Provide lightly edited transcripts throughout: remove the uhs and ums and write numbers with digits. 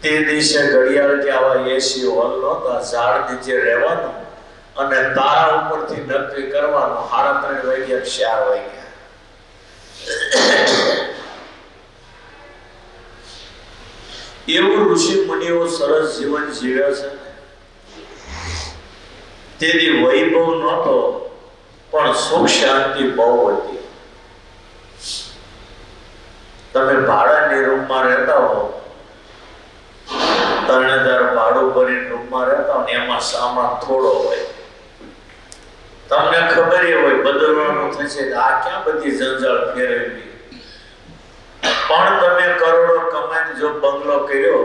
તે દિવસે ઘડિયાળ કે આવા એસી હોલ નહોતા, ઝાડ નીચે રહેવાનું અને તારા ઉપરથી નક્કી કરવાનું 3:30 વાગ્યા 4 વાગ્યા. એવું ઋષિ મુનિઓ સરસ જીવન જીવ્યા છે. તેની વૈભવ નહોતો પણ સુખ શાંતિ બહુ હતી. તમે ભાડાની રૂમમાં રહેતા હો, 3000 ભાડું ભરીને રૂમમાં રહેતા હો ને એમાં સામાન થોડો હોય, તમને ખબર હોય બદલવાનું થશે કે આ ક્યાં બધી જંજાળ ફેરવી. પણ તમે કરોડો કમાઈને જો બંગલો કર્યો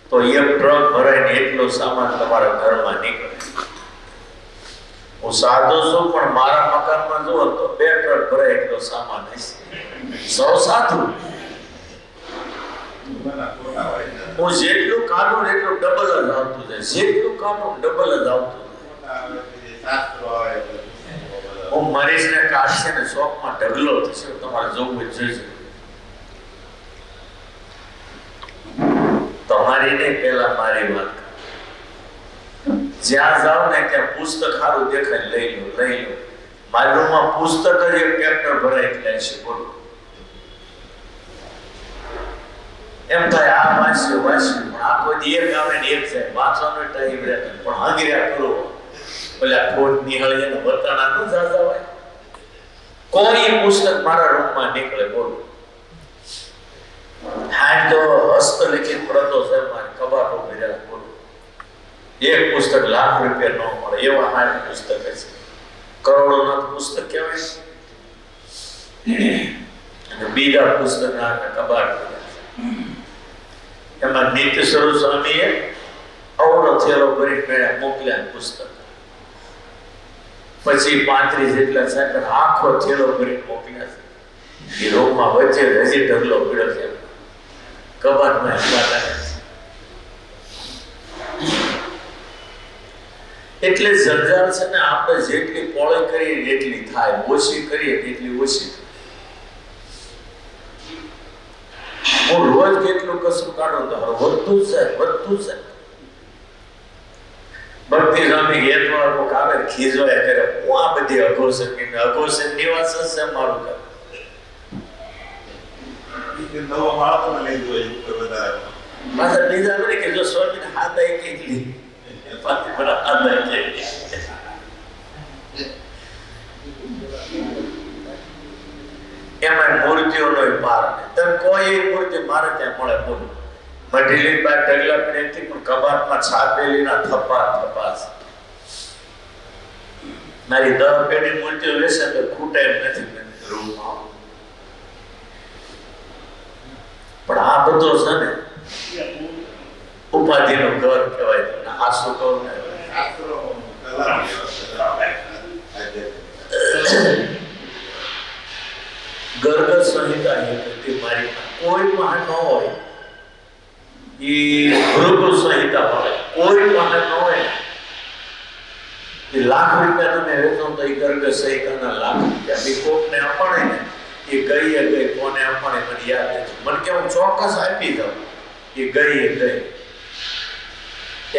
તો 1 ટ્રક ભરાઈને એટલો સામાન તમારા ઘરમાં નીકળે. હું સાધુ છું પણ મારા મકાનમાં જુઓ તો 2 ટ્રક ભરાય એટલો સામાન હશે. સૌ સાધુ. હું જેટલું કાઢું એટલું ડબલ જ આવતું જાય, જેટલું કાઢું ડબલ જ આવતું જાય. હું મરીશ ને કાઢશે ને શોખમાં ઢગલો થશે, તમારે જોવું જોઈશે. તમારી નહીં, પેલા મારી વાત. જ્યાં જાવ ને ત્યાં પુસ્તક સારું દેખાય લઈ લો. મારી રૂમમાં પુસ્તક જ એક ટ્રેક્ટર ભરાય એટલે છે. બોલો એમ થાય આ વાંચ્યું આ કોઈ એક આવે ને એક જાય, વાંચવાનો ટાઈમ રહેતો પણ હાંગર્યા કરો. પેલા ખોટ નિહાળીએ ને વતાણા ન જાતા હોય. કોઈ પુસ્તક મારા રૂમમાં નીકળે. બોલો હા તો હસ્તલિખિત પ્રતો છે મારી કબાટો ભર્યા. બોલો એક પુસ્તક લાખ રૂપિયા ન મળે એવા 8 પુસ્તક છે. કરોડોના પુસ્તક કહેવાય. અને બીજા પુસ્તકના કબાટ એમાં નિત્ય સ્વરૂપ સ્વામીએ અવળો થેલો ભરી મેળા મોકલ્યા પુસ્તક. પછી 35 જેટલા સાકર આખો થેલો ભરી મોકલ્યા છે. એ રોગમાં વચ્ચે હજી ઢગલો પીડો છે. કબાટમાં એટલે જંજાળ છે ને, આપણે જેટલી પોળી કરીએ એટલી થાય, ઓછી કરીએ એટલી ઓછી થાય. હું રોજ કેટલું કશું કાઢું તો વધતું જ જાય. ભક્તિ સ્વામી હેતવાળ કોક આવે ખીજવાય કરે, હું આ બધી અઘોષણ નિવાસ છે મારું ઘર. પાછા બીજા મને કે જો સ્વામીને હાથ આવી કેટલી એમાં મૂર્તિઓનો પાર તમે કોઈ મૂર્તિ મારે ત્યાં મળે. બોલો મઢીલી બાર ઢગલા પ્રેમથી પણ કબાટમાં છાપેલીના થપ્પા છે. મારી 10 પેઢી મૂર્તિઓ લેશે તો ખૂટે એમ નથી રૂમમાં. પણ આ બધો છે ને ઉપાધિનું ઘર કહેવાય. તમને આ શું કહું ને, ગર્ગ સંહિતા મારી કોઈ પાસે ન હોય. એ ભૃગુ સંહિતા હોય કોઈ પાસે ન હોય. એ લાખ રૂપિયા તમે વેચો તો એ ગર્ગ સંહિતાના લાખ રૂપિયા બી કોકને અપાણે ને એ ગઈ કોને અપાણે મને યાદ નથી. મને કે હું ચોક્કસ આપી દઉં. એ ગઈ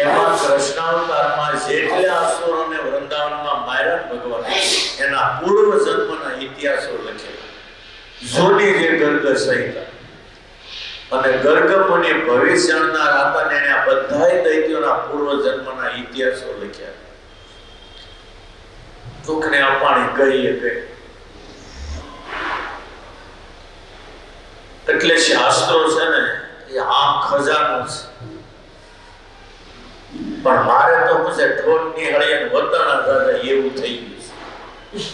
એમાં કૃષ્ણાવતારમાં જેટલા અસુરોને વૃંદાવનમાં માર્યા ભગવાન એના પૂર્વ જન્મના ઇતિહાસો લખેલા. જોની જે ગર્ગ સંહિતા અને ગર્ગ મુનિ ભવિષ્ય જાણનાર હતા ને એને આ બધાય દૈત્યોના પૂર્વ જન્મના ઇતિહાસો લખ્યા. દુઃખને અપાણી ગઈ. એટલે શાસ્ત્રો છે ને એ આમ ખજાનો છે. પણ મારે તો પછી ઠોટ નિહાળી અને વતાણા દાદા એવું થઈ ગયું છે.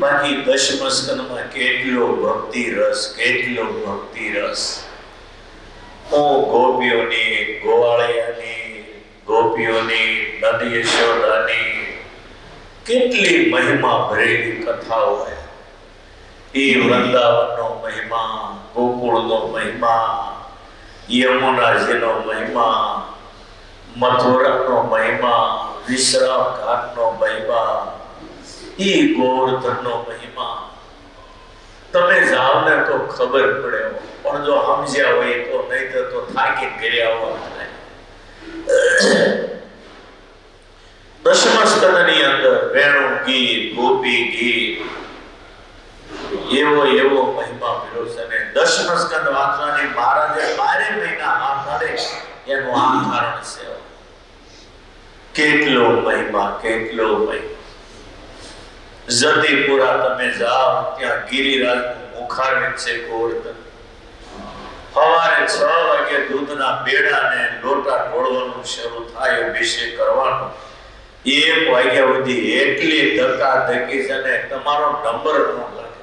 બાકી દશમ સ્કંદમાં કેટલો ભક્તિ રસ. હું ગોપીઓની, ગોવાળિયાની, ગોપીઓની, નંદ યશોદાની કેટલી મહિમા ભરેલી કથાઓ હોય. એ વૃંદાવનનો મહિમા, ગોકુળનો મહિમા, યમુનાજીનો મહિમા, મથુરાનો મહિમા, વિશ્રામ ઘાટનો મહિમા, ઈ ગોવર્ધનનો મહિમા. તમે જાઓ ને તો ખબર પડે, પણ જો સમજ્યા હોય તો, નહીં તો થાકી ઘરે આવવાનું થાય. દશમ સ્કંદની અંદર વેણુ ગીત, ગોપી ગીત, એવો મહિમા મળ્યો છે. અને દશમ સ્કંદ વાંચવાની મહારાજે 12 મહિના હાથ ધરે, એનું આ કારણ છે. કેટલો મહિમા, કેટલો મહિમા. જતીપુરા તમે જાઓ, ત્યાં ગિરિરાજનું મુખારવિંદ છે ગોવર્ધન. સવારે 6 વાગે દૂધના બેડા ને લોટા ઢોળવાનું શરૂ થાય, અભિષેક કરવાનો. 1 વાગ્યા સુધી એટલી ધક્કાધક્કી છે ને તમારો નંબર ન લાગે.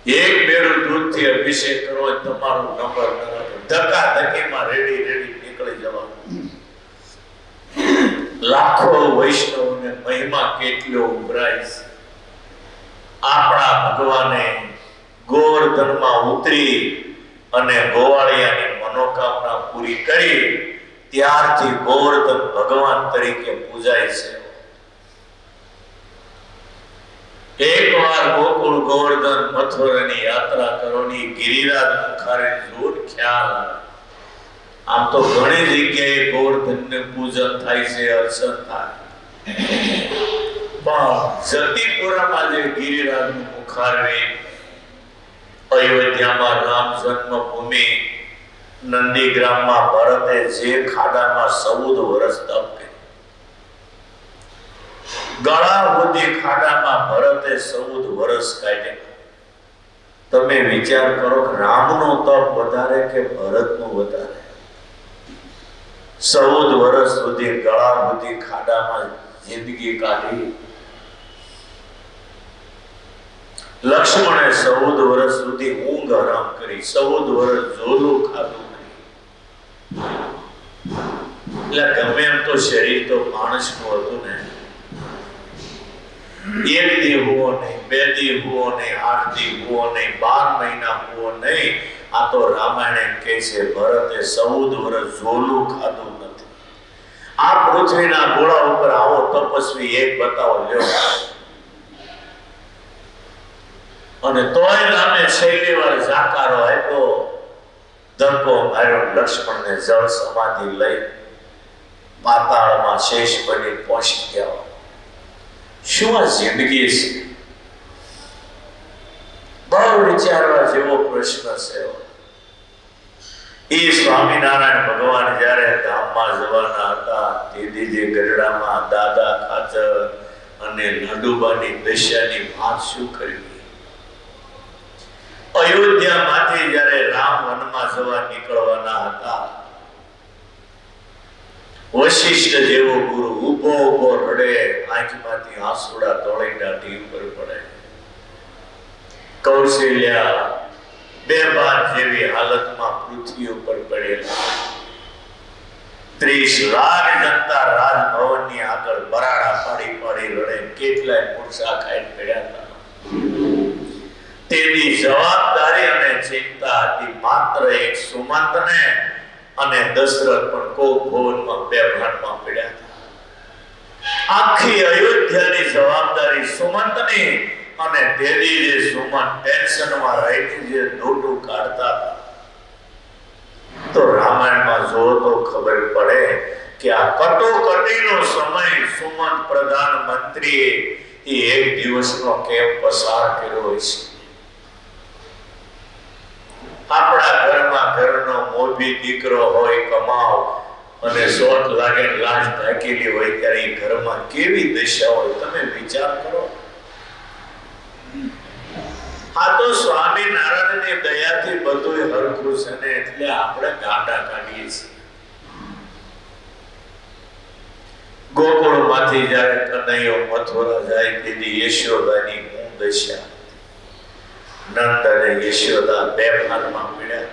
1 બેડું દૂધથી અભિષેક કરો તમારો નંબર ન લાગે. ધક્કાધક્કીમાં રેડી નીકળી જવાનું. લાખો વૈષ્ણવને મહિમા કેટલો ઉભરાય છે. આપણા ભગવાને ગોવર્ધનમાં ઉતરી અને ગોવાળિયાની મનોકામના પૂરી કરી, ત્યારથી ગોવર્ધન ભગવાન તરીકે પૂજાય છે. એકવાર ગોકુળ ગોવર્ધન મથુરાની યાત્રા કરોની ગિરિરાજ મુખારે જોર ખ્યાલ આવે. આમ તો ઘણી જગ્યાએ ગોવર્ધનને પૂજન થાય છે, અર્ચન થાય, પણ જતીપુરામાં જે ગિરિરાજનું મુખારવે, અયોધ્યામાં રામ જન્મભૂમિ, નંદીગ્રામમાં ભરતે જે ખાડામાં 14 વર્ષ તપ કર્યું, ગળા સુધી ખાડામાં ભરતે 14 વર્ષ કાઢ્યા. તમે વિચાર કરો કે રામનો તપ વધારે કે ભરતનો વધારે? 14 વર્ષ સુધી ગળા સુધી ખાડામાં જિંદગી કાઢી. લક્ષ્મણે 14 વર્ષ સુધી ઊંઘ હરામ કરી, 14 વર્ષ ઝોલું ખાધું નહીં. એટલે ગમે એમ તો શરીર તો માણસનું હતું ને. 1 દી હુઓ નહીં, 2 દી હુઓ નહીં, 8 દી હુઓ નહીં, 12 મહિના હુઓ નહીં. આ તો રામાયણ એમ કહે છે, ભરતે 14 વર્ષ ઝોલું ખાધું નથી. આ પૃથ્વીના ગોળા ઉપર આવો તપસ્વી એક બતાવો લ્યો. અને તોય રામે શૈલીવાર જાકારો આપ્યો, ધક્કો માર્યો. લક્ષ્મણને જળ સમાધિ લઈ પાતાળમાં શેષ બની પહોંચી ગયા. શું આ જિંદગી છે? બહુ વિચારવા જેવો પ્રશ્ન છે. એ સ્વામિનારાયણ ભગવાન જ્યારે ધામમાં જવાના હતા, તેથી જે ગરડામાં દાદા ખાચર અને નડુબાની દશાની વાત શું કરી. અયોધ્યામાંથી જ્યારે રામ વનમાં જવા નીકળવાના હતા, વશિષ્ઠ જેવો ગુરુ ઉભો રડે, આંખમાંથી આંસુડા તોળી દાઢી ઉપર પડે. કૌશલ્યા બેભાન જેવી હાલતમાં પૃથ્વી ઉપર પડેલા. 30 લાખ જનતા રાજભવનની આગળ બરાડા પાડી રડે. કેટલાય મૂર્છા ખાઈને પડ્યા હતા. તેની જવાબદારી અને ચિંતા હતી માત્ર એક સુમંતને, અને દશરથ પણ કોક ભવનમાં બેભાનમાં પડ્યા હતા. આખી અયોધ્યાની જવાબદારી સુમંતની, અને તેદી જે સુમંત ટેન્શનમાં રહીને જે નોટું કાઢતા હતા. તો રામાયણમાં જો તો ખબર પડે કે આ કટોકટીનો સમય સુમંત પ્રધાનમંત્રીએ એક દિવસનો કેમ પસાર કર્યો છે. આપણા ઘરમાં ઘરનો મોભી દીકરો હોય, કમાવ અને શોટ લાગે, લાશ ઢાંકેલી હોય, ત્યારે ઘરમાં કેવી દશા હોય તમે વિચાર કરો. આ તો સ્વામિનારાયણની દયાથી બધું હરખું છે ને, એટલે આપણે ગાંડા કાઢીએ છીએ. ગોકુળમાંથી જ્યારે કનૈયો મથુરા જાય, તેથી યશોદાની હું દશા. નંદ અને યશોદા બેભાનમાં પડ્યા.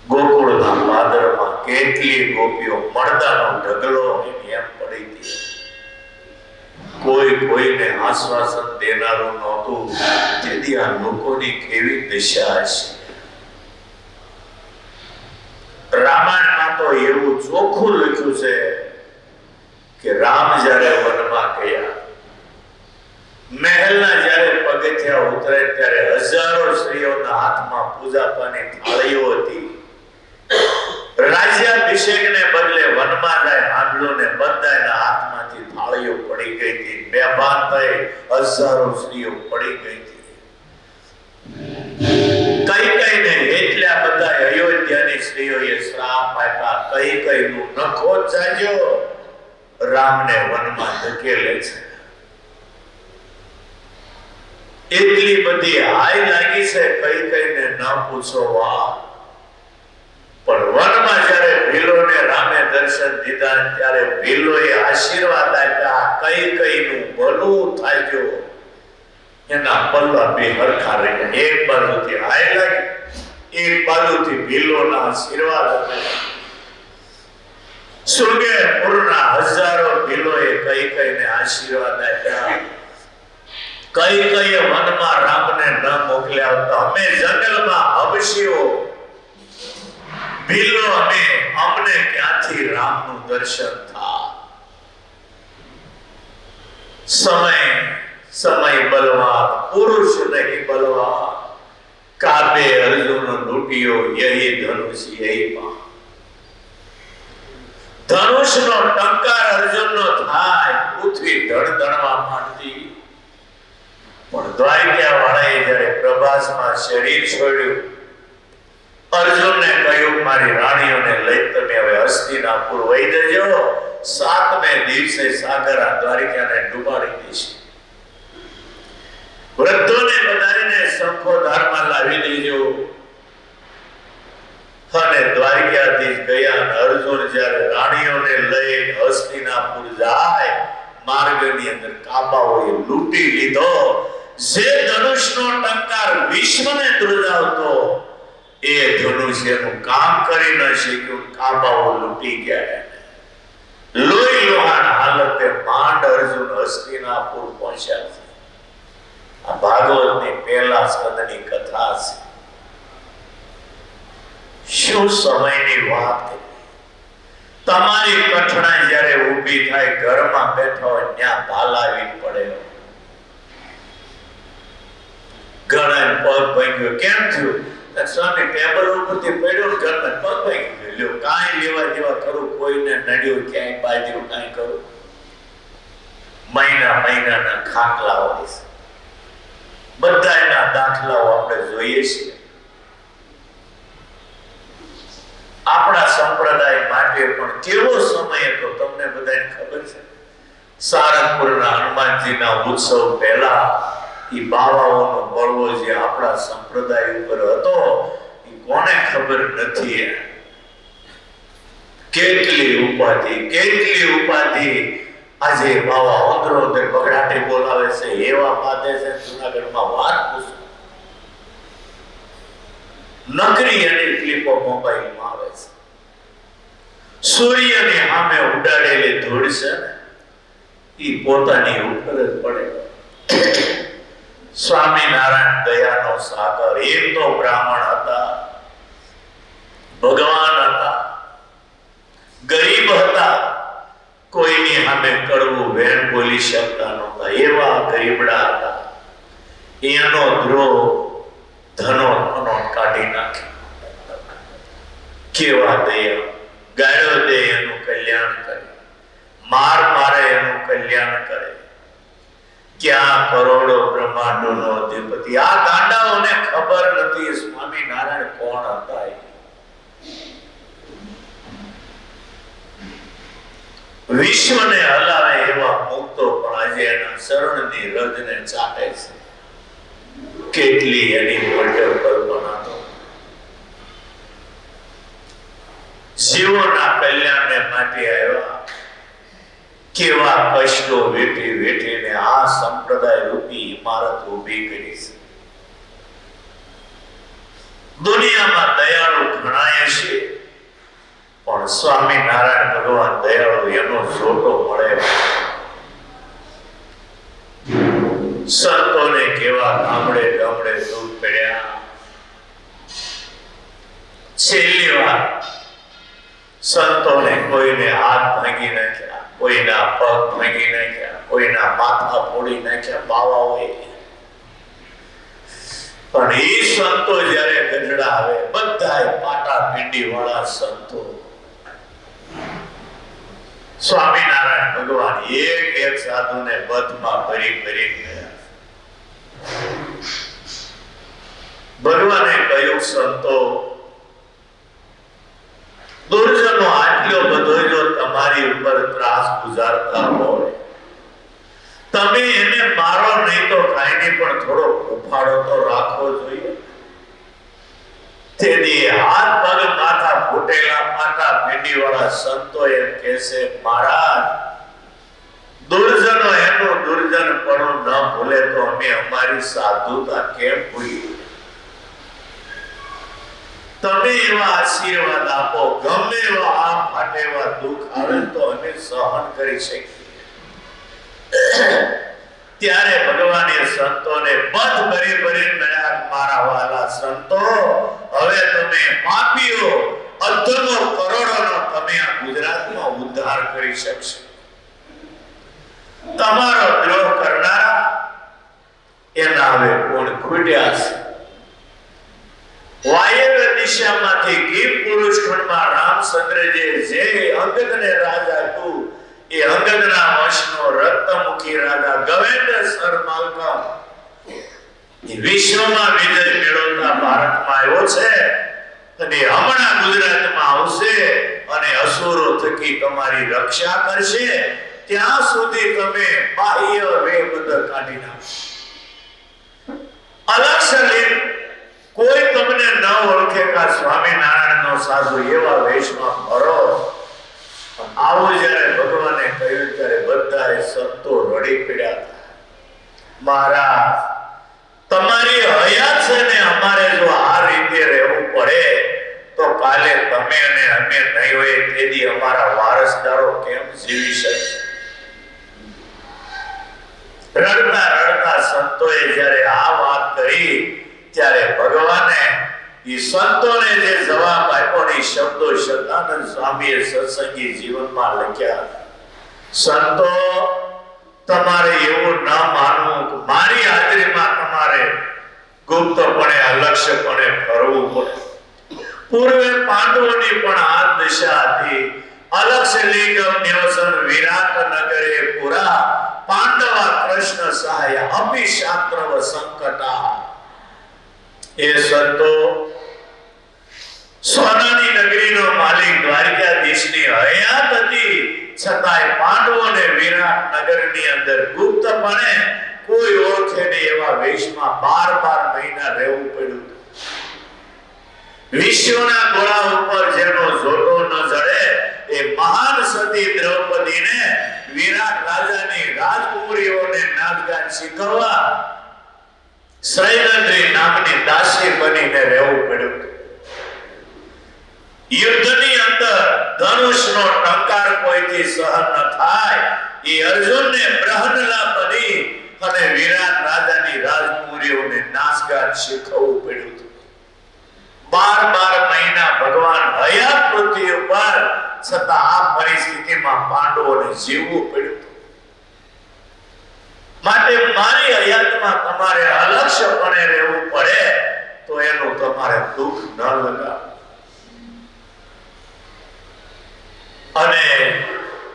ગોકુળના પાદરમાં કેટલી ગોપીઓ મળદાનો ઢગલો એમ પડી હતી. કોઈને આશ્વાસન દેનારું નહોતું. તેથી આ લોકોની કેવી દશા છે. રામાયણમાં તો એવું ચોખ્ખું લખ્યું છે કે રામ જ્યારે વનમાં ગયા, મહેલના જ્યારે પગે પગથિયા ઉતરે ત્યારે હજારો સ્ત્રીઓના હાથમાં પૂજાપાની થાળીઓ હતી. રાજ્યાભિષેકને બદલે વનમાં જાય આંધળોને બધાના હાથમાંથી થાળીઓ પડી ગઈ હતી. બેભાન થઈ હજારો સ્ત્રીઓ પડી ગઈ હતી. કઈ કઈ ને એટલા બધા અયોધ્યાની સ્ત્રીઓએ શ્રાપ આપ્યા. કઈ કઈ નું નખો જાજો રામને વનમાં ધકેલે છે. એટલી બધી હાય લાગી છે કઈ કઈ ને ન પૂછો વાત. પણ વનમાં જ્યારે ભીલોને રામે દર્શન દીધા ત્યારે ભીલોએ આશીર્વાદ આપ્યા. કઈ કઈ નું ભલું થાજો. એના પલ્લા બે હરખા રહ્યા. એક બાજુથી હાય લાગી, એક બાજુથી ભીલોના આશીર્વાદ આપ્યા. સુરગેપુરના હજારો ભીલોએ કઈ કઈને આશીર્વાદ આપ્યા. કઈ કઈ વનમાં રામને ન મોકલ્યા હતા. અમે જંગલમાં હબશીઓ, ભીલો અમને ક્યાંથી રામનું દર્શન થાય. સમય બલવાન, પુરુષ નહીં બલવાન. કાબે અર્જુન લૂટ્યો, યહી ધનુષ યહી બાણ. ધનુષનો ટંકાર અર્જુનનો થાય, પૃથ્વી ધડધડવા માંડી. પણ દ્વારકા વાળાએ જ્યારે પ્રભાસમાં શરીર છોડ્યું, અર્જુનને કહ્યું મારી રાણીઓને લઈ તમે હવે હસ્તિનાપુર વહી જજો. 7મે દિવસે સાગર આ દ્વારકાને ડૂબાડી દેશે. વૃદ્ધોને બધાને શંખો ધારમાં લાવી દેજો. અને દ્વારકાધીશ ગયા. અર્જુન જ્યારે રાણીઓને લઈ હસ્તિનાપુર જાય, માર્ગની અંદર કાબાઓએ લૂંટી લીધો. જે ધનુષનો ટંકાર વિશ્વને ધ્રુજાવતો, એ ધનુષ એનું કામ કરી ન શક્યું. કાબાઓ લૂંટી ગયા. લોહી લોહાણ હાલતે માંડ અર્જુન હસ્તિનાપુર પહોંચ્યા છે. આ ભાગવતની પહેલા સ્કંદની કથા છે. શું સમયની વાત. તમારી કઠણાઈ જ્યારે ઊભી થાય, ઘરમાં બેઠા હોય ત્યાં ભાલાવી પડે. ઘણા પગ ભાંગ્યો. કેમ થયું? સ્વામી ટેબલ ઉપરથી પડ્યો, ઘરમાં પગ ભાંગી ગયો. કાંઈ લેવા દેવા કરું, કોઈને નડ્યું, ક્યાંય બાજ્યું, કાંઈ કરું. મહિનાના ખાટલા હોય છે. બધા એના દાખલાઓ આપણે જોઈએ છીએ. આપણા સંપ્રદાય માટે પણ કેવો સમય હતો તમને બધાને ખબર છે. સારંગપુરના હનુમાનજીના ઉત્સવ પહેલા એ બાવાઓનો બળવો જે આપણા સંપ્રદાય ઉપર હતો, એ કોને ખબર નથી. કેટલી ઉપાધિ આજે બાવા અંદર બગડાટી બોલાવે છે, એવા પાદે છે જૂનાગઢમાં વાત પૂછો. નકરી અને ક્લિપો મોબાઈલમાં આવે છે. સૂર્યની સામે ઉડાડેલી ધૂળ છે ને, એ પોતાની ઉપર જ પડે. સ્વામિનારાયણ દયાનો સાગર. એક તો બ્રાહ્મણ હતા, ભગવાન હતા, ગરીબ હતા, કોઈની સામે કડવું વેણ બોલી શકતા નહોતા, એવા ગરીબડા હતા. એનો દ્રોહ ધનો કાઢી નાખ્યો. કેવા દયા. ગાળો દે એનું કલ્યાણ કરે, મારે એનું કલ્યાણ કરે. ક્યાં કરોડો બ્રહ્માંડોનો અધિપતિ. આ ગાંડાઓને ખબર નથી સ્વામિનારાયણ કોણ હતા. વિશ્વને હલાવે એવા મુક્તો પણ આજે એના શરણની રજને ચાટે છે. કેટલી એની મોટી કલ્પના તો. જીવોના કલ્યાણને માટે આવ્યા. કેવા કષ્ટો વેઠીને આ સંપ્રદાય રૂપી ઇમારત ઊભી કરી છે. દુનિયામાં દયાળુ ઘણાય છે, પણ સ્વામિનારાયણ ભગવાન દયાળુ એનો જોટો મળે. સંતોને કેવા ગામડે દૂર પડ્યા. છેલ્લી વાર સંતોને કોઈને હાથ ભાંગી નાખ્યા, કોઈના પગ ભાંગી નાખ્યા, કોઈના માથા ફોડી નાખ્યા. બાવાઓએ પણ એ સંતો જ્યારે ગઢડા આવે, બધાય પાટા પીંડી વાળા સંતો, સ્વામિનારાયણ ભગવાન એક એક સાધુને બધમાં ભરી ગયા. ભગવાને કહ્યું, સંતો, દુર્જનો આટલો બધો જો તમારી ઉપર ત્રાસ ગુજારતા હોય, તમે એને મારો નહીં તો કાંઈ નહીં, પણ થોડો ઉફાળો તો રાખવો જોઈએ. તેથી હાથ પગ માથા ફૂટેલા પાટા પીંડી વાળા સંતો એમ કહેશે, મહારાજ, દુર્જનો એનું દુર્જન પણ ન ભૂલે તો અમે અમારી સાધુતા કેમ ભૂલીએ? તમે એવા આશીર્વાદ આપો, ગમે એવા આ ફાટેવા દુઃખ આવે તો અમે સહન કરી શકીએ. ત્યારે ભગવાને સંતોને બધ ભરી મળ્યા, મારા વાલા સંતો, હવે તમે પાપીઓ અધમો કરોડોનો તમે આ ગુજરાતમાં ઉદ્ધાર કરી શકશો. તમારો દ્રોહ કરનારા એના હવે કોણ ખૂટ્યા છે? વાયવ્ય દિશામાંથી ગીર પુરુષ ખંડમાં રામચંદ્રજી જે અંગદને રાજા હતું, એ અંગદના વંશનો રત્નમુખી રાજા ગવેન્દ્ર સરમાલકા વિશ્વમાં વિજય મેળવતા ભારતમાં આવ્યો છે અને હમણાં ગુજરાતમાં આવશે અને અસુરો થકી તમારી રક્ષા કરશે. ત્યાં સુધી તમે બાહ્ય વેબદ કાઢી નાખો. અલક્ષ્ય લીન કોઈ તમને ન ઓળખે કે સ્વામિનારાયણનો સાધુ એવા વેશમાં ફરો. આવું જ્યારે ભગવાને કહ્યું ત્યારે બધાએ સંતો રડી પડ્યા. મહારાજ, તમારી હયાત છે ને, અમારે જો આ રીતે રહેવું પડે તો કાલે તમે અને અમે નહીં હોય તેથી અમારા વારસદારો કેમ જીવી શકશે? રડતા રડતા સંતોએ જ્યારે આ વાત કરી ત્યારે ભગવાને એ સંતોને જે જવાબ આપ્યો ને શબ્દો સદાનંદ સ્વામીએ સત્સંગી જીવનમાં લખ્યા. સંતો, તમારે એવું ન માનવું કે મારી હાજરીમાં તમારે ગુપ્તપણે અલક્ષ્યપણે ફરવું પડે. પૂર્વે પાંડવોની પણ આ દશા હતી. અલક્ષ્ય લિંગમ નિવસન વિરાટ નગરે પુરા, પાંડવા કૃષ્ણ સહાય અપી શાસ્ત્રવ સંકટા. એ સંતો, સોનાની નગરીનો માલિક દ્વારકાધીશની હયાત હતી, છતાંય પાંડવોને વિરાટ નગરની અંદર ગુપ્તપણે કોઈ ઓળખે નહીં એવા વેશમાં 12 મહિના રહેવું પડ્યું. વિશ્વના ગોળા ઉપર જેનો જોટો ન જડે એ મહાન સતી દ્રૌપદીને વિરાટ રાજાની રાજકુમારીઓને નાચગાન શીખવવા શ્રૈલંદ્રી નામની દાસી બનીને રહેવું પડ્યું. યુદ્ધની અંદર ધનુષનો ટંકાર કોઈથી સહન ન થાય એ અર્જુનને બ્રહ્મલા બની અને વિરાટ રાજાની રાજકુમારીઓને નાચગાન શીખવવું પડ્યું. 12 મહિના ભગવાન હયાત પૃથ્વી ઉપર, છતાં આ પરિસ્થિતિમાં પાંડવોને જીવવું પડ્યું. માટે મારી હયાતમાં તમારે અલક્ષ્યપણે રહેવું પડે તો એનું તમારે દુઃખ ન લગાવો. અને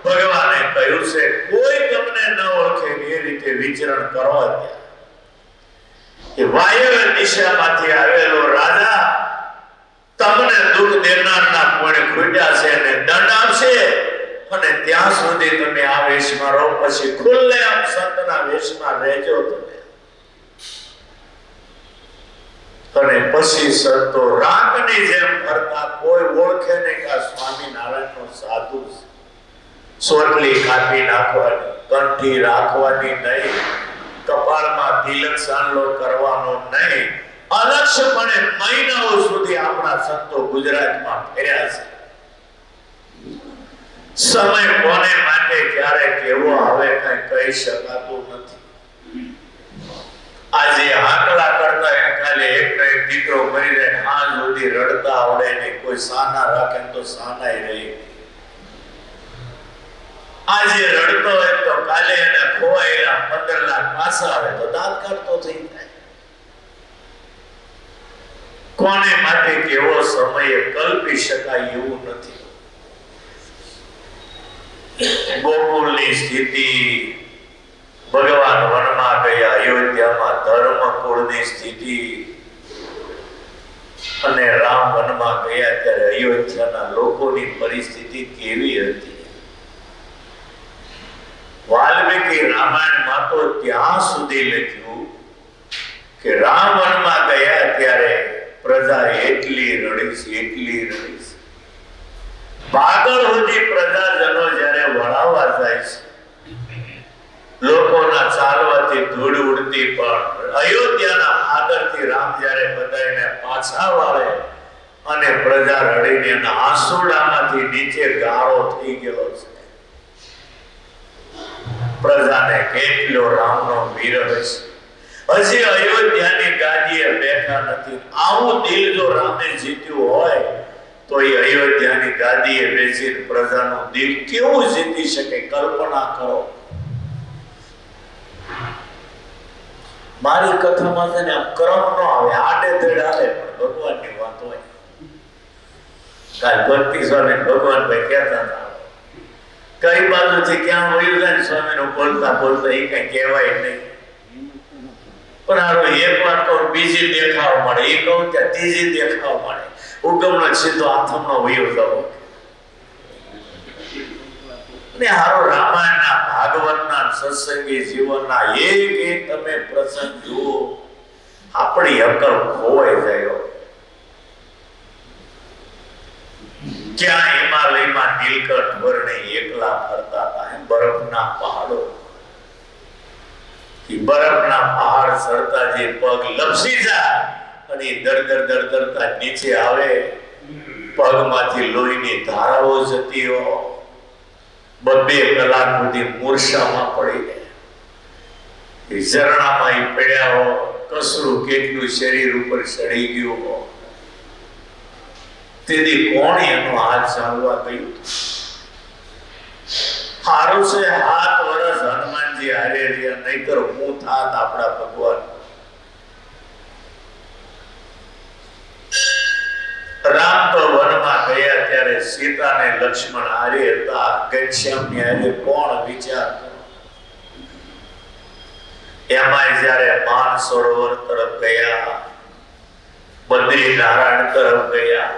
ભગવાને કહ્યું છે, કોઈ તમને ન ઓળખે એ રીતે વિચરણ કરવા દે. એ વાયવ્ય દિશામાંથી આવેલો રાજા તમને દુઃખ દેનારના કોણે ખૂટ્યા છે અને દંડ આપશે. અને ત્યાં સુધી તમે આ વેશમાં રહો, પછી ખુલ્લેઆમ સંતના વેશમાં રહેજો તમે. અને પછી સંતો રાગની જેમ ફરતા, કોઈ ઓળખે નહીં કે સ્વામિનારાયણનો સાધુ છે. સોટલી કાપી નાખવાની, કંઠી રાખવાની નહીં, કપાળમાં તિલક સાંડલો કરવાનો નહીં. અલક્ષ્યપણે મહિનાઓ સુધી આપણા સંતો ગુજરાતમાં ફર્યા છે. સમય કોને માટે ક્યારે કેવો આવે કઈ કહી શકાતું નથી. આજે આંકડા કરતા કાલે એક દીકરો મરી જાય, આ સુધી રડતા આવડે નહીં, કોઈ સાના રાખે તો સાનાય રહી. આજે રડતો હોય તો કાલે એને ખોવાયેલા 15 લાખ પાછા આવે તો દાંત કાઢતો થઈ જાય. કોને માટે કેવો સમય કલ્પી શકાય એવું નથી. ગોકુળની સ્થિતિ, ભગવાન વનમાં ગયા, અયોધ્યામાં ધર્મ કુળની સ્થિતિ, અને રામ વનમાં ગયા ત્યારે અયોધ્યાના લોકોની પરિસ્થિતિ કેવી હતી. વાલ્મીકી રામાયણમાં તો ત્યાં સુધી લખ્યું કે રામ વનમાં ગયા ત્યારે પ્રજા એટલી રડીશ. પાગળ સુધી પ્રજાજનો જ્યારે વળાવવા જાય છે, લોકોના ચાલવાથી ધૂળ ઉડતી, પણ અયોધ્યાના આગળથી રામ જ્યારે બધાને પાછા વાળે અને પ્રજા રડીને એના આંસુડામાંથી નીચે ગાળો થઈ ગયો છે. પ્રજાને કેટલો રામનો વિરહ છે. હજી અયોધ્યાની ગાદીએ બેઠા નથી. આવું દિલ જો રામે જીત્યું હોય તો એ અયોધ્યાની ગાદીએ બેસીને પ્રજાનું દિલ કેવું જીતી શકે, કલ્પના કરો. મારી કથામાં છે ને આમ ક્રમ ન આવે, આડેધડ આવે, પણ ભગવાનની વાત હોય. કાલ ભક્તિ સ્વામી ભગવાન ભાઈ કહેતા હતા, કઈ બાજુથી ક્યાં વયું જાય ને સ્વામીનું બોલતા એ કઈ કહેવાય નહીં. પણ આરો એક વાત કહું, બીજી દેખાવ મળે, એ કહું ત્યાં ત્રીજી દેખાવ મળે. ઉગમનો સીધો આથમનો વયો જવો. ને હારો રામાયણના, ભાગવતના, સત્સંગી જીવનના એક તમે પ્રસંગ જુઓ, આપણી અકલ ખોવાઈ જાય. ક્યાં હિમાલયમાં નીલકંઠ વર્ણી એકલા ફરતા હતા, બરફના પહાડો, બરફના પહાડ સરતા જે પગ લપસી જાય અને દરદરતા નીચે આવે, પગમાંથી લોહીની ધારાઓ જતી હોય, 2 કલાક સુધી મૂર્છામાં પડી ગયા, ઝરણામાં પડ્યા હો, કસરું કેટલું શરીર ઉપર ચડી ગયું હો. તેથી કોણ એનો હાથ ચાલવા ગયું? સારું છે 7 વર્ષ હનુમાનજી હારે રહ્યા, નહીતર હું થાત આપણા ભગવાન. રામ તો વનમાં ગયા ત્યારે સીતા ને લક્ષ્મણ હારે હતા, ઘનશ્યામ ની હારે કોણ વિચાર કરે? એમાંય જયારે માનસરોવર તરફ ગયા, બદ્રીનારાયણ તરફ ગયા,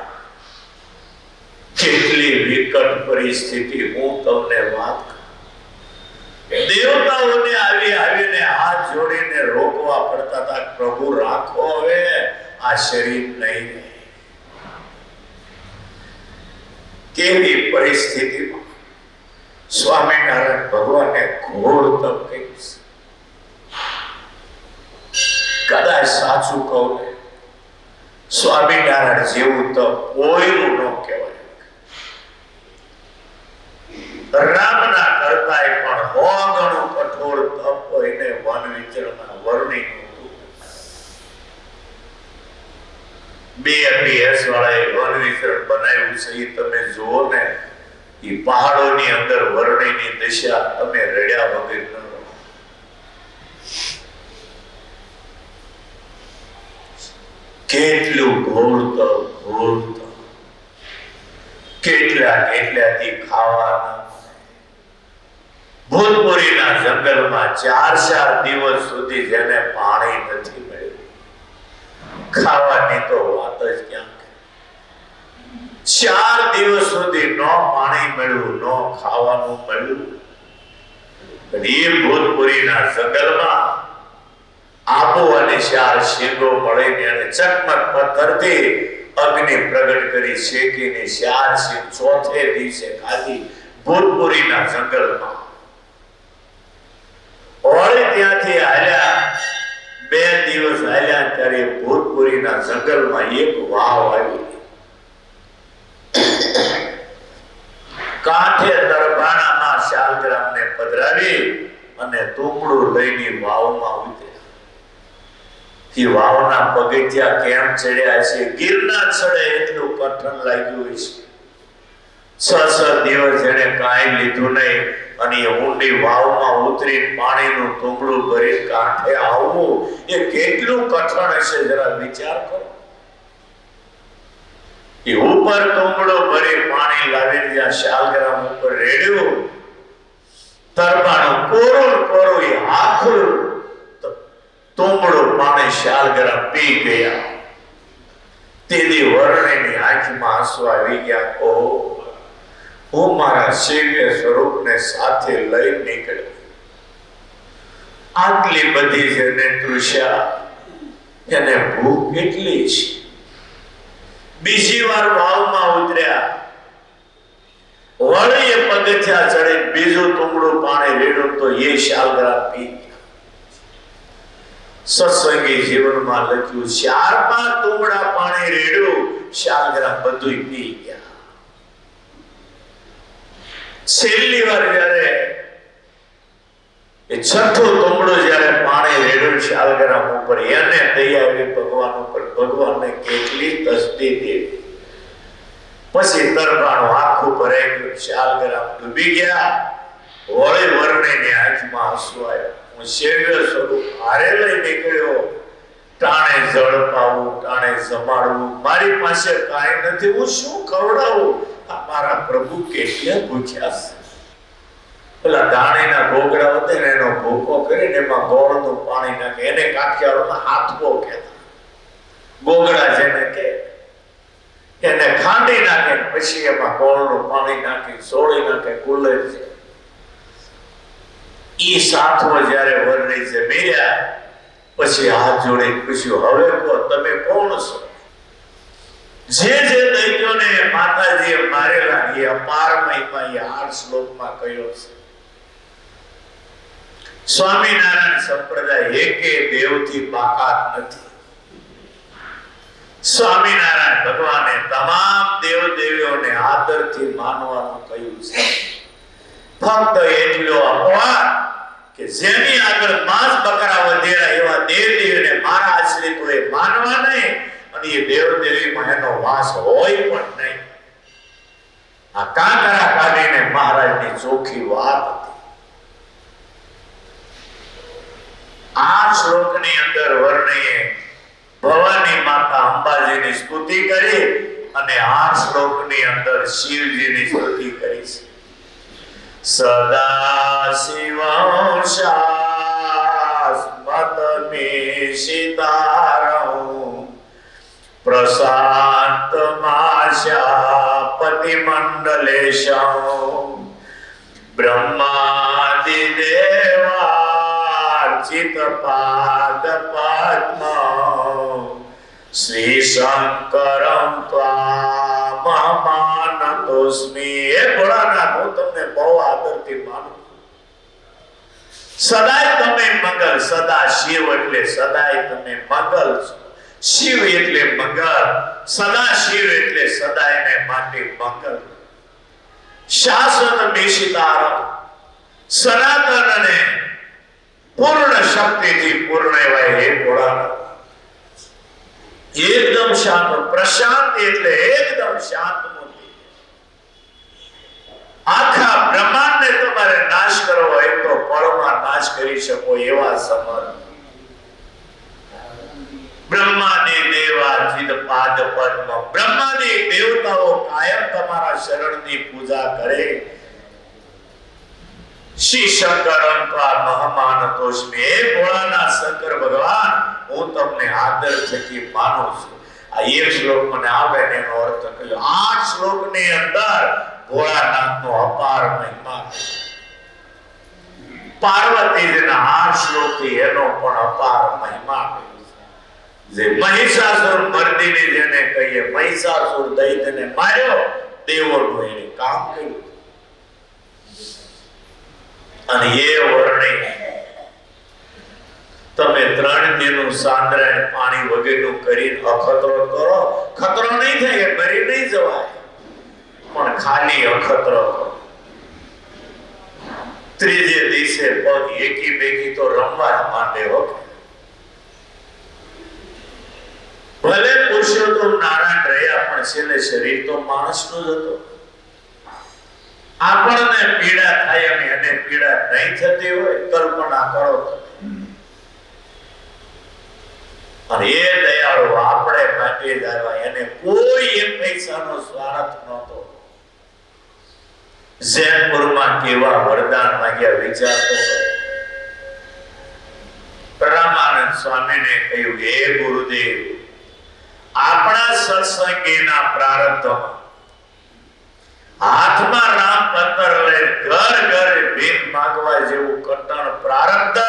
કેટલી વિકટ પરિસ્થિતિ હું તમને વાત કરું. દેવતાઓને આવીને હાથ જોડીને રોકવા પડતા હતા, પ્રભુ રાખો હવે આ શરીર નહીં રહે. કેવી પરિસ્થિતિમાં સ્વામિનારાયણ ભગવાને ઘોર તપ કર્યું છે. કદાચ સાચું કહું ને, સ્વામિનારાયણ જેવું તપ કોઈનું ન કહેવાય. રામના કરતાય પણ 100 ગણું કઠોર તપ એને વન વિચરણમાં વર્ણિત હતું. 2 PS વાળાએ વન વિચરણ બનાવ્યું છે, એ તમે જુઓ ને, એ પહાડોની અંદર વર્ણિની દિશા તમે રડ્યા વગર ન રહો. કેટલું ઘોર તપ, કેટલાથી ખાવાના. ભૂતપુરીના જંગલમાં 4 દિવસ સુધી જેને પાણી નથી મળ્યું, ખાવાની તો વાત જ ક્યાં. 4 દિવસ સુધી ન પાણી મળ્યું, ન ખાવાનું મળ્યું. એ ભૂતપુરીના જંગલમાં આબુ અને 4 શીંગો મળીને એને ચકમક પથ્થરથી અગ્નિ પ્રગટ કરી, શેકીને 4 શીંગ ચોથે દિવસે ખાધી. ભૂતપુરીના જંગલમાં ઓળી ત્યાંથી હાલ્યા, 2 દિવસ હાલ્યા ત્યારે ભૂતપુરીના જંગલમાં એક વાવ આવી. કાંઠે દરબાણામાં શાલગ્રામને પધરાવી અને તુંબડું લઈને વાવમાં ઉતર્યા. એ વાવના પગથિયા કેમ ચડ્યા છે, ગિરનાર ચડે એટલું કઠણ લાગ્યું છે. 6 દિવસ જેને કાંઈ લીધું નહીં અને એ ઊંડી વાવમાં ઉતરી પાણીનું તુંબડું ભરી કાંઠે આવવું, એ કેટલું કઠણ હશે, જરા વિચાર કરો. ઉપર તોમડો ભરી પાણી લાવી જ્યાં શાલગ્રામ ઉપર રેડ્યું, તરબાનું કોરું એ આખું તોમડો પાણી શાલગ્રામ પી ગયા. તેદી વર્ણિની આંખમાં આંસુ આવી ગયા. ઓ, હું મારા શિવ્ય સ્વરૂપને સાથે લઈ નીકળ્યો. આટલી બધી જેને તૃષા, એને ભૂખ કેટલી છે. બીજી વાર વાવમાં ઉતર્યા, વળી એ પગથિયા ચડે બીજું તોમડું પાણી રેડ્યું તો એ શાલગ્રામ પી ગયા. સત્સંગી જીવનમાં લખ્યું, 4-5 તોમડા પાણી રેડ્યું, શાલગ્રામ બધું પી ગયા. છેલ્લી વાર જયારે એ છઠ્ઠો તોમડો જયારે પાણી રેડ્યું શાલગ્રામ ઉપર, એને દયા આવી ભગવાન ઉપર. ભગવાનને કેટલી તસ્દી દેવી. પછી તરબાણું આખું ભરાઈ ગયું, શાલગ્રામ ડૂબી ગયા. વળી વર્ણિની આંખમાં આંસુ આવ્યા. હું શિવ્ય સ્વરૂપ હારે લઈ નીકળ્યો. ટાણે જળ પાવું, ટાણે જમાડવું, મારી પાસે કાંઈ નથી, હું શું ખવડાવું? આ મારા પ્રભુ કેટલા ભૂખ્યા છે. પેલા ધાણીના ગોગડા હતા ને, એનો ભૂકો કરીને એમાં ગોળનું પાણી નાખે, એને કાઠિયાવાડમાં હાથવો કહેતા. ગોગડા જેને કે એને ખાંડી નાખે, પછી એમાં ગોળનું પાણી નાખી સોળી નાખે, કુલ્લે છે. ઈ સાથવો જયારે વર્ણિ છે મેર્યા, પછી હાથ જોડી પૂછ્યું, હવે કહો તમે કોણ છો? જે દૈત્યોને માતાજીએ મારેલા એ અપાર મહિમા એ 8 શ્લોકમાં કહ્યો છે. સ્વામિનારાયણ સંપ્રદાય એકે દેવથી બાકાત નથી. સ્વામિનારાયણ ભગવાને તમામ દેવ દેવીઓને આદરથી માનવાનું કહ્યું છે. ફક્ત એટલો અપવાદ કે જેની આગળ માંસ બકરા વધેલા એવા દેવ દેવીને મારા આશ્રિતોએ માનવા નહીં, અને એ દેવ દેવીમાં એનો વાસ હોય પણ નહીં. આ કાંકરા કાઢીને મહારાજની ચોખ્ખી વાત હતી. આ શ્લોકની અંદર વર્ણિએ ભવાની માતા અંબાજીની સ્તુતિ કરી, અને આ શ્લોકની અંદર શિવજીની સ્તુતિ કરી છે. સદા શિવં શાસ્મતમી સીતારં પ્રશાંત માશાપતિ મંડલેશં બ્રહ્માદિ દેવાર્ચિત પાદ પદ્મ શ્રી શંકરં ત્વામહમાનતોસ્મિ. હે ભોળાનાથ, હું તમને બહુ આદરથી માનું. સદાય તમે મંગલ, સદા શિવ એટલે સદાય તમે મંગલ છો. શિવ એટલે મંગળ, સદા શિવ એટલે સદાયને માટે મંગળ. શાશ્વત મેષિતારમ, સનાતન અને પૂર્ણ શક્તિથી પૂર્ણ એવા હે ભોળાનાથ. એકદમ શાંત, પ્રશાંત એટલે એકદમ શાંત મૂર્તિ. આખા બ્રહ્માંડને તમારે નાશ કરવો હોય તો પળમાં નાશ કરી શકો એવા સમર્થ. બ્રહ્માદિ દેવાર્ચિત પાદ પદ્મ, બ્રહ્માદિ દેવતાઓ કાયમ તમારા શરણની પૂજા કરે. શ્રી શંકરં ત્વામહમાનતોસ્મિ. હે ભોળાનાથ શંકર ભગવાન, હું તમને આદર થકી માનું છું. આ એક શ્લોક મને આવે ને એનો અર્થ કહ્યો. 8 શ્લોકની અંદર ભોળાનાથનો અપાર મહિમા. પાર્વતીજીના 8 શ્લોકથી એનો પણ અપાર મહિમા. જે મહિષાસુર મર્દિની જેને કહીએ, મહિષાસુર દૈત્યને માર્યો, દેવોનું એને કામ કર્યું. અને એ વર્ણિ તમે 3 દિનનું સાંદ્રણ પાણી વગેરેનું કરીને અખતરો કરો. ખતરો નહીં થાય, મરી નહીં જવાય, પણ ખાલી અખતરો કરો. ત્રીજે દિવસે પગ એકી બેકી તો રમવા માંડે. ભલે પુરુષોત્તમ નારાયણ રહ્યા, પણ છેલ્લે શરીર તો માણસનું જ હતું. આપણને પીડા થાય અને એને પીડા નહીં થતી હોય, કલ્પના કરો. અને એ દયાળુ આપણે માટે જ આવ્યા. એને કોઈ એક પૈસાનો સ્વાર્થ નહોતો. જૈનપુરમાં કેવા વરદાન માંગ્યા વિચારતો. રામાનંદ સ્વામીને કહ્યું, હે ગુરુદેવ, આપણા સત્સંગીના પ્રારબ્ધમાં હાથમાં રામ પત્ર લઈ ઘર ઘરે ભીખ માંગવા જેવું કટણ પ્રારબ્ધ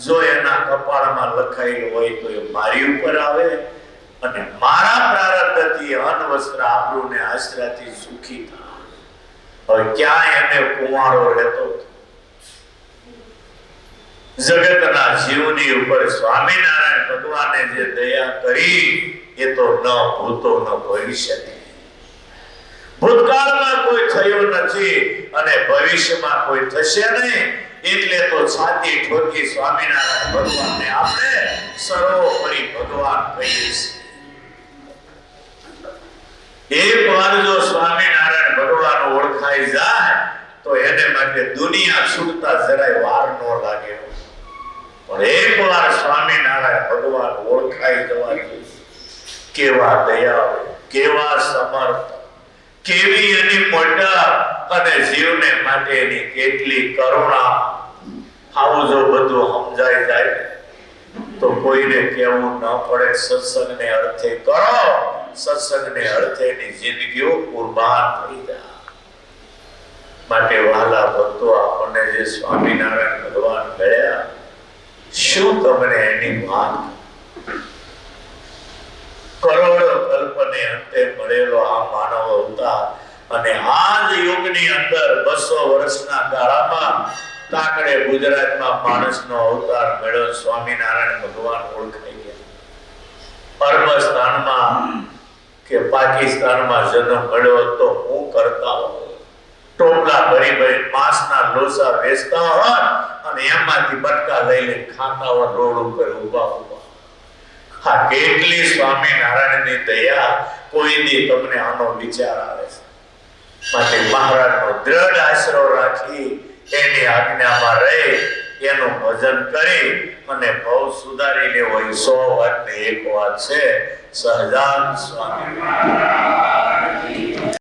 જો એના કપાળમાં લખાયેલું હોય તો એ મારી ઉપર આવે અને મારા પ્રારબ્ધથી અન્ન વસ્ત્ર આબરૂ ને આશ્રયથી સુખી થાય. હવે ક્યાંય એને કુંવારો રહેતો જગતના જીવની ઉપર સ્વામિનારાયણ ભગવાને જે દયા કરી એ તો ન ભૂતો ન ભવિષ્ય. ભૂતકાળમાં કોઈ થયું નથી અને ભવિષ્યમાં કોઈ થશે નહીં. એટલે તો છાતી ઠોકી સ્વામિનારાયણ ભગવાનને આપણે સર્વોપરી ભગવાન કહીએ છીએ. એક વાર જો સ્વામિનારાયણ ભગવાન ઓળખાઈ જાય તો એને માટે દુનિયા છૂટતા જરાય વાર ન લાગે. પણ એક વાર સ્વામિનારાયણ ભગવાન ઓળખાઈ જવાથી કેવા દયાળુ, કેવા સમર્થ, કેવી એની મોટા અને જીવને માટેની કેટલી કરુણા. આવું જો બધું સમજાઈ જાય તો કોઈને કહેવું ન પડે. સત્સંગને અર્થે કરો, સત્સંગને અર્થેની જિંદગીઓ કુરબાન થઈ જાય. માટે વહાલા ભક્તો, આપણને જે સ્વામિનારાયણ ભગવાન મળ્યા, શું તમને એની વાત? કરોડો કલ્પને અંતે મળેલો આ માનવ અવતાર અને આ જ યુગની અંદર 200 વર્ષના ગાળામાં કાકડે ગુજરાતમાં માણસનો અવતાર મળ્યો. સ્વામિનારાયણ ભગવાન ઓળખાઈ ગયા. અરબસ્તાનમાં કે પાકિસ્તાનમાં જન્મ મળ્યો તો હું કરતા ટોપલા ભરી ભરી માંસના લોસા વેચતા હોય અને એમાંથી બટકા લઈને ખાતા હોય રોડ ઉપર ઉભા ઉભા. હા, કેટલી સ્વામિનારાયણની દયા. કોઈ દી તમને આનો વિચાર આવે છે? માટે મહારાજનો દ્રઢ આશરો રાખી એની આજ્ઞામાં રહી એનું ભજન કરી અને બહુ સુધારી લેવો. 100 વાતની એક વાત છે. સહજાન સ્વામી